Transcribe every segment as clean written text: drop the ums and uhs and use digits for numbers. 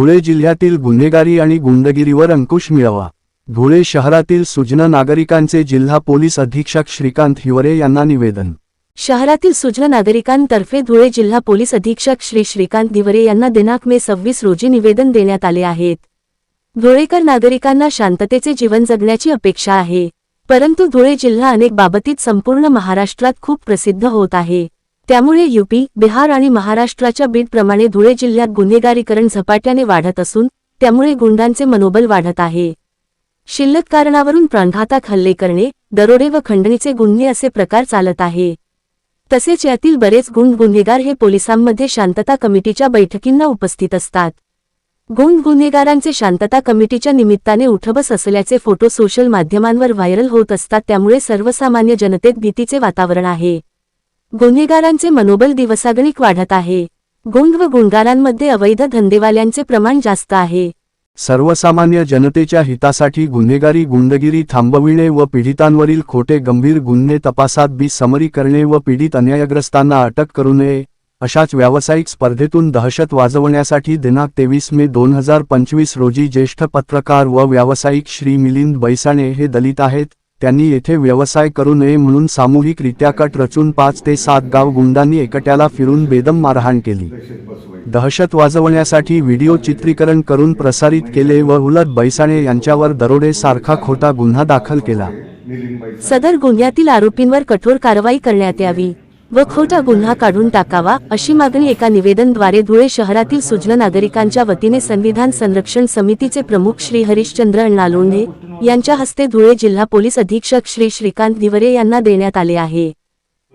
धुळे जिल्ह्यातील गुन्हेगारी आणि गुंडगिरीवर अंकुश मिळवा। धुळे शहरातील सुज्ञ नागरिकांचे जिल्हा पोलीस अधीक्षक श्रीकांत हिवरे यांना निवेदन। शहरातील सुज्ञ नागरिकांतर्फे धुळे जिल्हा पोलीस अधीक्षक श्रीकांत हिवरे यांना दिनांक मे 26 रोजी निवेदन देण्यात आले आहेत। धुळेकर नागरिकांना शांततेचे जीवन जगण्याची अपेक्षा आहे, परंतु धुळे जिल्हा अनेक बाबतीत संपूर्ण महाराष्ट्रात खूप प्रसिद्ध होत आहे। त्यामुळे यूपी, बिहार आणि महाराष्ट्राच्या बीडप्रमाणे धुळे जिल्ह्यात गुन्हेगारीकरण झपाट्याने वाढत असून त्यामुळे गुंडांचे मनोबल वाढत आहे। शिल्लक कारणावरून प्राणघातक हल्ले करणे, दरोडे व खंडणीचे गुन्हे असे प्रकार चालत आहे। तसेच यातील बरेच गुन्हेगार हे पोलिसांमध्ये शांतता कमिटीच्या बैठकींना उपस्थित असतात। गुन्हेगारांचे शांतता कमिटीच्या निमित्ताने उठबस असल्याचे फोटो सोशल माध्यमांवर व्हायरल होत असतात, त्यामुळे सर्वसामान्य जनतेत भीतीचे वातावरण आहे। गुन्हेगारांचे मनोबल दिवसागणिक वाढत आहे। गुंड व गुन्हेगारांमध्ये अवैध धंदेवाल्यांचे प्रमाण जास्त आहे। सर्वसामान्य जनतेच्या हितासाठी गुन्हेगारी गुंडगिरी थांबविणे व पीडितांवरील खोटे गंभीर गुन्हे तपासात समरी करणे व पीडित अन्यायग्रस्तांना अटक करू नये अशाच व्यावसायिक स्पर्धेतून दहशत वाजवण्यासाठी दिनांक 23 मे 2025 रोजी ज्येष्ठ पत्रकार व व्यावसायिक श्री मिलिंद बैसाणे हे दलित आहेत, त्यांनी येथे व्यवसाय करू नये म्हणून सामूहिकरित्या कट रचून 5 ते 7 गाव गुंडांनी एकट्याला फिरून बेदम मारहाण केली। दहशत वाजवण्यासाठी व्हिडिओ चित्रीकरण करून प्रसारित केले व उलट बैसाणे यांच्यावर दरोडे सारखा खोटा गुन्हा दाखल केला। सदर गुन्ह्यातील आरोपींवर कठोर कारवाई करण्यात यावी व खोटा गुन्हा काढून टाकावा अशी मागणी एका निवेदनाद्वारे धुळे शहरातील सुज्ञ नागरिकांच्या वतीने संविधान संरक्षण समितीचे प्रमुख श्री हरिश्चंद्र नालोंढे यांच्या हस्ते धुळे जिल्हा पोलीस अधीक्षक श्रीकांत हिवरे यांना देण्यात आले आहे।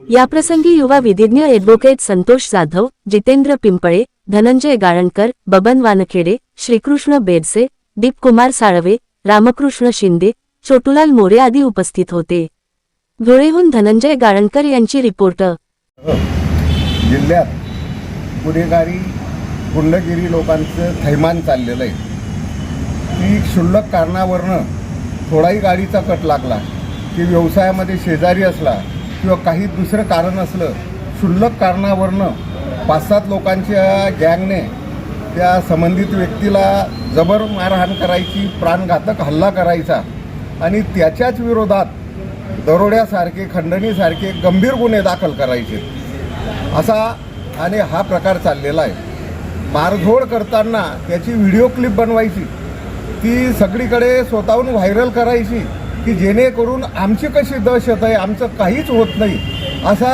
याप्रसंगी युवा विधिज्ञ ॲडव्होकेट संतोष जाधव, जितेंद्र पिंपळे, धनंजय गाळणकर, बबन वानखेडे, श्रीकृष्ण बेडसे, दीपकुमार साळवे, रामकृष्ण शिंदे, छोटूलाल मोरे आदी उपस्थित होते। धुळेहून धनंजय गाळणकर यांची रिपोर्ट। जिल्ह्यात गुन्हेगारी गुंडगिरी लोकांचं थैमान चाललेलं आहे की क्षुल्लक कारणावरनं थोडाही गाडीचा कट लागला की व्यवसायामध्ये शेजारी असला किंवा काही दुसरं कारण असलं, क्षुल्लक कारणावरनं 5-7 लोकांच्या गँगने त्या संबंधित व्यक्तीला जबर मारहाण करायची, प्राणघातक हल्ला करायचा आणि त्याच्याच विरोधात दरोड्यासारखे खंडणीसारखे गंभीर गुन्हे दाखल करायचे असा आणि हा प्रकार चाललेला आहे। मारझोड करताना त्याची व्हिडिओ क्लिप बनवायची, ती सगळीकडे स्वतःहून व्हायरल करायची की जेणेकरून आमची कशी दहशत आहे, आमचं काहीच होत नाही असा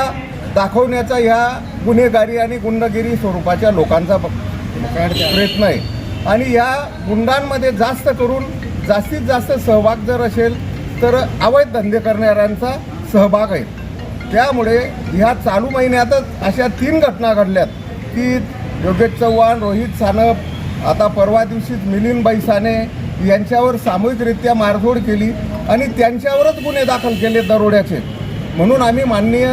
दाखवण्याचा ह्या गुन्हेगारी आणि गुंडगिरी स्वरूपाच्या लोकांचा प्रयत्न आहे। आणि या गुंडांमध्ये जास्त करून जास्तीत जास्त सहभाग जर असेल तर अवैध धंदे करणाऱ्यांचा सहभाग आहे। त्यामुळे ह्या चालू महिन्यातच अशा 3 घटना घडल्यात की योगेश चव्हाण, रोहित सानप, आता परवा दिवशीच मिलिंद बैसाणे यांच्यावर सामूहिकरित्या मारझोड केली आणि त्यांच्यावरच गुन्हे दाखल केले दरोड्याचे। म्हणून आम्ही माननीय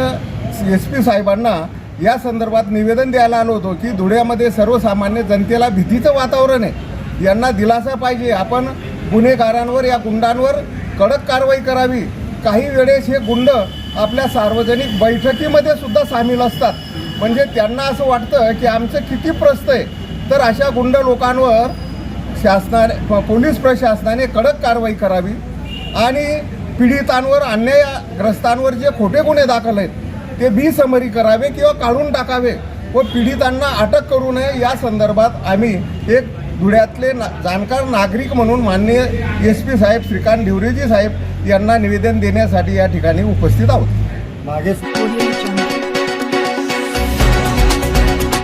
SP साहेबांना या संदर्भात निवेदन द्यायला आलो होतो की धुळ्यामध्ये सर्वसामान्य जनतेला भीतीचं वातावरण आहे, यांना दिलासा पाहिजे। आपण गुन्हेगारांवर, या गुंडांवर कडक कारवाई करावी। काही वेळेस हे गुंड आपल्या सार्वजनिक बैठकीमध्ये सुद्धा सामील असतात, म्हणजे त्यांना असं वाटतं की आमचं किती प्रस्त आहे। तर अशा गुंड लोकांवर पोलीस प्रशासनाने कडक कारवाई करावी आणि पीडितांवर, अन्यायग्रस्तांवर जे खोटे गुन्हे दाखल आहेत ते समरी करावे किंवा काढून टाकावे व पीडितांना अटक करू नये या संदर्भात आम्ही एक धुळ्यातले जाणकार नागरिक म्हणून माननीय SP साहेब श्रीकांत हिवरेजी साहेब यांना निवेदन देण्यासाठी या ठिकाणी उपस्थित आहोत।